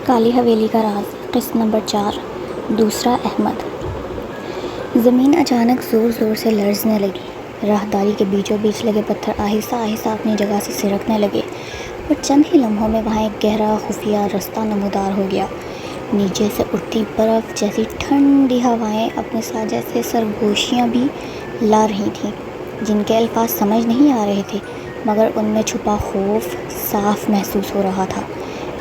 کالی حویلی کا راز، قسط نمبر 4، دوسرا احمد۔ زمین اچانک زور زور سے لرزنے لگی، راہداری کے بیچوں بیچ لگے پتھر آہستہ آہستہ اپنی جگہ سے سرکنے لگے اور چند ہی لمحوں میں وہاں ایک گہرا خفیہ رستہ نمودار ہو گیا۔ نیچے سے اٹھتی برف جیسی ٹھنڈی ہوائیں اپنے ساتھ جیسے سرگوشیاں بھی لا رہی تھیں، جن کے الفاظ سمجھ نہیں آ رہے تھے، مگر ان میں چھپا خوف صاف محسوس ہو رہا تھا۔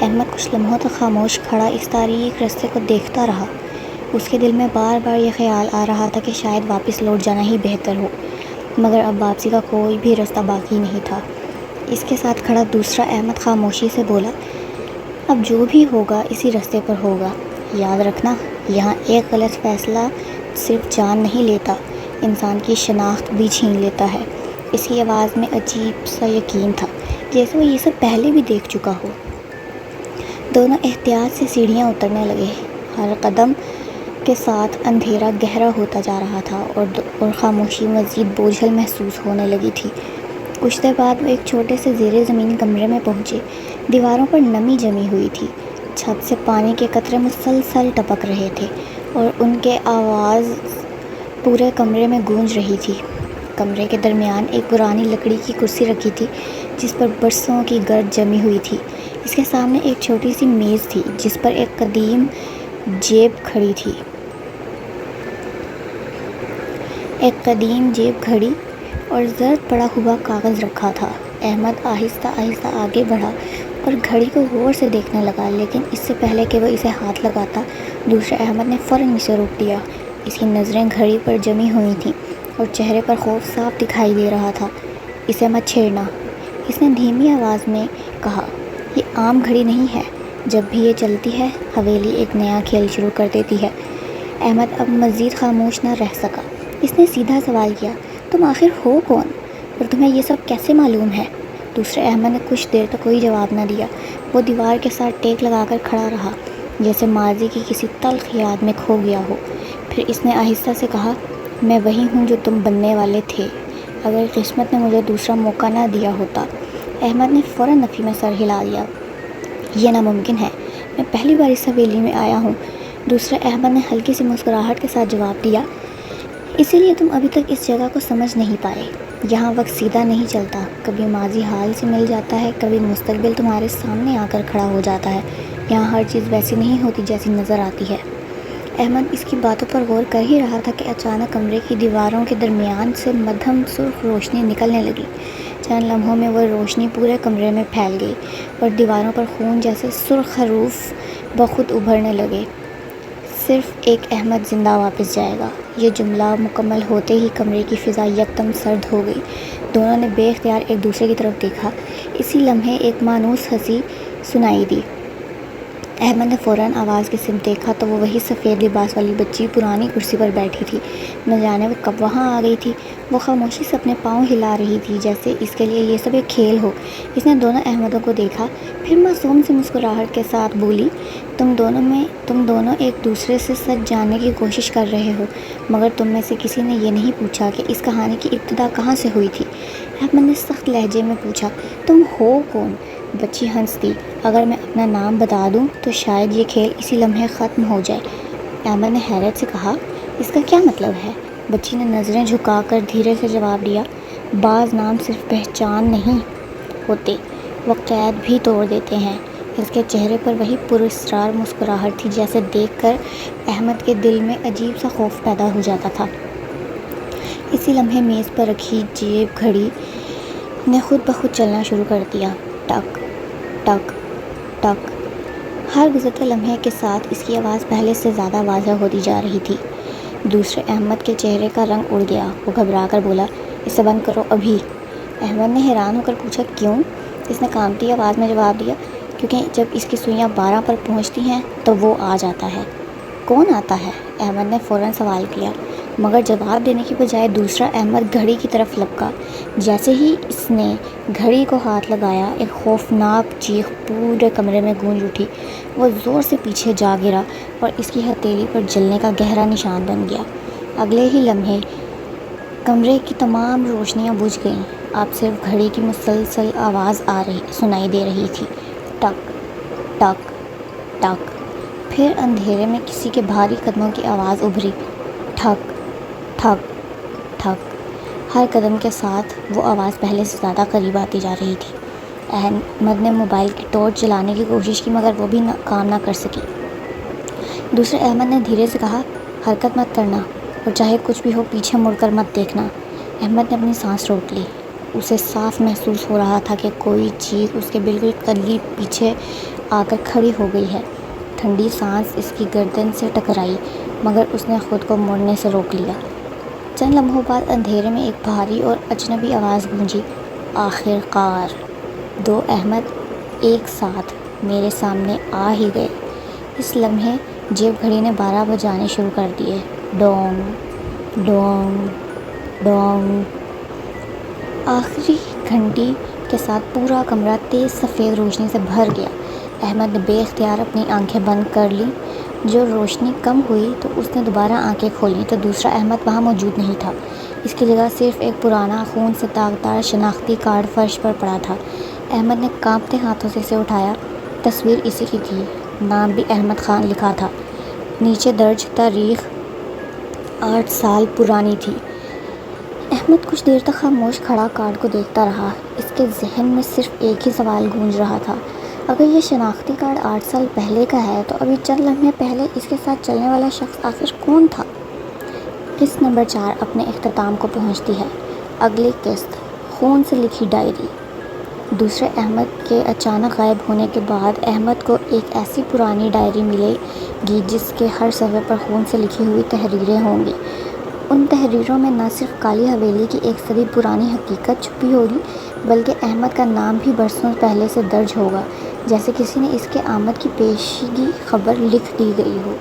احمد کچھ لمحوں تک خاموش کھڑا اس تاریک رستے کو دیکھتا رہا۔ اس کے دل میں بار بار یہ خیال آ رہا تھا کہ شاید واپس لوٹ جانا ہی بہتر ہو، مگر اب واپسی کا کوئی بھی رستہ باقی نہیں تھا۔ اس کے ساتھ کھڑا دوسرا احمد خاموشی سے بولا، اب جو بھی ہوگا اسی رستے پر ہوگا، یاد رکھنا یہاں ایک غلط فیصلہ صرف جان نہیں لیتا، انسان کی شناخت بھی چھین لیتا ہے۔ اس کی آواز میں عجیب سا یقین تھا، جیسے وہ یہ سب پہلے بھی دیکھ چکا ہو۔ دونوں احتیاط سے سیڑھیاں اترنے لگے۔ ہر قدم کے ساتھ اندھیرا گہرا ہوتا جا رہا تھا اور خاموشی مزید بوجھل محسوس ہونے لگی تھی۔ کچھ دیر بعد وہ ایک چھوٹے سے زیر زمین کمرے میں پہنچے۔ دیواروں پر نمی جمی ہوئی تھی، چھت سے پانی کے قطرے مسلسل ٹپک رہے تھے اور ان کے آواز پورے کمرے میں گونج رہی تھی۔ کمرے کے درمیان ایک پرانی لکڑی کی کرسی رکھی تھی جس پر برسوں کی گرد جمی ہوئی تھی۔ اس کے سامنے ایک چھوٹی سی میز تھی جس پر ایک قدیم جیب گھڑی اور زرد پڑا ہوا کاغذ رکھا تھا۔ احمد آہستہ آہستہ آگے بڑھا اور گھڑی کو غور سے دیکھنے لگا، لیکن اس سے پہلے کہ وہ اسے ہاتھ لگاتا، دوسرے احمد نے فوراً اسے روک دیا۔ اس کی نظریں گھڑی پر جمی ہوئی تھیں اور چہرے پر خوف صاف دکھائی دے رہا تھا۔ اسے مت چھیڑنا، اس نے دھیمی آواز میں کہا، یہ عام گھڑی نہیں ہے، جب بھی یہ چلتی ہے حویلی ایک نیا کھیل شروع کر دیتی ہے۔ احمد اب مزید خاموش نہ رہ سکا۔ اس نے سیدھا سوال کیا، تم آخر ہو کون اور تمہیں یہ سب کیسے معلوم ہے؟ دوسرے احمد نے کچھ دیر تک کوئی جواب نہ دیا۔ وہ دیوار کے ساتھ ٹیک لگا کر کھڑا رہا، جیسے ماضی کی کسی تلخ یاد میں کھو گیا ہو۔ پھر اس نے آہستہ سے کہا، میں وہی ہوں جو تم بننے والے تھے، اگر قسمت نے مجھے دوسرا موقع نہ دیا ہوتا۔ احمد نے فوراً نفی میں سر ہلا دیا، یہ ناممکن ہے، میں پہلی بار اس حویلی میں آیا ہوں۔ دوسرے احمد نے ہلکی سی مسکراہٹ کے ساتھ جواب دیا، اسی لیے تم ابھی تک اس جگہ کو سمجھ نہیں پائے۔ یہاں وقت سیدھا نہیں چلتا، کبھی ماضی حال سے مل جاتا ہے، کبھی مستقبل تمہارے سامنے آ کر کھڑا ہو جاتا ہے۔ یہاں ہر چیز ویسی نہیں ہوتی جیسی نظر آتی ہے۔ احمد اس کی باتوں پر غور کر ہی رہا تھا کہ اچانک کمرے کی دیواروں کے درمیان سے مدھم سرخ روشنی نکلنے لگی۔ چند لمحوں میں وہ روشنی پورے کمرے میں پھیل گئی اور دیواروں پر خون جیسے سرخ حروف بخود ابھرنے لگے، صرف ایک احمد زندہ واپس جائے گا۔ یہ جملہ مکمل ہوتے ہی کمرے کی فضا یکدم سرد ہو گئی۔ دونوں نے بے اختیار ایک دوسرے کی طرف دیکھا۔ اسی لمحے ایک مانوس ہنسی سنائی دی۔ احمد نے فوراً آواز کی سمت دیکھا تو وہ وہی سفید لباس والی بچی پرانی کرسی پر بیٹھی تھی۔ نہ جانے وہ کب وہاں آ گئی تھی۔ وہ خاموشی سے اپنے پاؤں ہلا رہی تھی جیسے اس کے لیے یہ سب ایک کھیل ہو۔ اس نے دونوں احمدوں کو دیکھا، پھر معصوم سی مسکراہٹ کے ساتھ بولی، تم دونوں ایک دوسرے سے سچ جاننے کی کوشش کر رہے ہو، مگر تم میں سے کسی نے یہ نہیں پوچھا کہ اس کہانی کی ابتدا کہاں سے ہوئی تھی۔ احمد نے سخت لہجے میں پوچھا، تم ہو کون؟ بچی ہنس دی، اگر میں اپنا نام بتا دوں تو شاید یہ کھیل اسی لمحے ختم ہو جائے۔ احمد نے حیرت سے کہا، اس کا کیا مطلب ہے؟ بچی نے نظریں جھکا کر دھیرے سے جواب دیا، بعض نام صرف پہچان نہیں ہوتے، وہ قید بھی توڑ دیتے ہیں۔ اس کے چہرے پر وہی پراسرار مسکراہٹ تھی جیسے دیکھ کر احمد کے دل میں عجیب سا خوف پیدا ہو جاتا تھا۔ اسی لمحے میز پر رکھی جیب گھڑی نے خود بخود چلنا شروع کر دیا، ٹک ٹک ٹک۔ ہر گزرتے لمحے کے ساتھ اس کی آواز پہلے سے زیادہ واضح ہوتی جا رہی تھی۔ دوسرے احمد کے چہرے کا رنگ اڑ گیا، وہ گھبرا کر بولا، اسے بند کرو ابھی۔ احمد نے حیران ہو کر پوچھا، کیوں؟ اس نے کانپتی آواز میں جواب دیا، کیونکہ جب اس کی سوئیاں 12 پر پہنچتی ہیں تو وہ آ جاتا ہے۔ کون آتا ہے؟ احمد نے فوراً سوال کیا، مگر جواب دینے کی بجائے دوسرا احمد گھڑی کی طرف لپکا۔ جیسے ہی اس نے گھڑی کو ہاتھ لگایا، ایک خوفناک چیخ پورے کمرے میں گونج اٹھی۔ وہ زور سے پیچھے جا گرا اور اس کی ہتھیلی پر جلنے کا گہرا نشان بن گیا۔ اگلے ہی لمحے کمرے کی تمام روشنیاں بجھ گئیں، اب صرف گھڑی کی مسلسل آواز سنائی دے رہی تھی، ٹک ٹک ٹک۔ پھر اندھیرے میں کسی کے بھاری قدموں کی آواز ابھری، ٹھک ٹھک ٹھک۔ ہر قدم کے ساتھ وہ آواز پہلے سے زیادہ قریب آتی جا رہی تھی۔ احمد نے موبائل کی ٹارچ جلانے کی کوشش کی مگر وہ بھی کام نہ کر سکی۔ دوسرے احمد نے دھیرے سے کہا، حرکت مت کرنا اور چاہے کچھ بھی ہو پیچھے مڑ کر مت دیکھنا۔ احمد نے اپنی سانس روک لی۔ اسے صاف محسوس ہو رہا تھا کہ کوئی چیز اس کے بالکل قریب پیچھے آ کر کھڑی ہو گئی ہے۔ ٹھنڈی سانس اس کی گردن سے ٹکرائی مگر اس نے خود کو مڑنے سے روک لیا۔ چند لمحوں بعد اندھیرے میں ایک بھاری اور اجنبی آواز گونجی، آخر کار 2 احمد ایک ساتھ میرے سامنے آ ہی گئے۔ اس لمحے جیب گھڑی نے 12 بجانے شروع کر دیے، ڈونگ ڈونگ ڈونگ۔ آخری گھنٹی کے ساتھ پورا کمرہ تیز سفید روشنی سے بھر گیا۔ احمد نے بے اختیار اپنی آنکھیں بند کر لیں۔ جو روشنی کم ہوئی تو اس نے دوبارہ آنکھیں کھولیں تو دوسرا احمد وہاں موجود نہیں تھا۔ اس کی جگہ صرف ایک پرانا خون سے داغدار شناختی کارڈ فرش پر پڑا تھا۔ احمد نے کانپتے ہاتھوں سے اسے اٹھایا۔ تصویر اسی کی تھی، نام بھی احمد خان لکھا تھا۔ نیچے درج تاریخ 8 سال پرانی تھی۔ احمد کچھ دیر تک خاموش کھڑا کارڈ کو دیکھتا رہا۔ اس کے ذہن میں صرف ایک ہی سوال گونج رہا تھا، اگر یہ شناختی کارڈ 8 سال پہلے کا ہے تو ابھی چند لمحے پہلے اس کے ساتھ چلنے والا شخص آخر کون تھا؟ قسط نمبر 4 اپنے اختتام کو پہنچتی ہے۔ اگلی قسط، خون سے لکھی ڈائری۔ دوسرے احمد کے اچانک غائب ہونے کے بعد احمد کو ایک ایسی پرانی ڈائری ملے گی جس کے ہر صفحے پر خون سے لکھی ہوئی تحریریں ہوں گی۔ ان تحریروں میں نہ صرف کالی حویلی کی ایک صدی پرانی حقیقت چھپی ہوگی بلکہ احمد کا نام بھی برسوں پہلے سے درج ہوگا، جیسے کسی نے اس کے آمد کی پیشگی خبر لکھ دی گئی ہو۔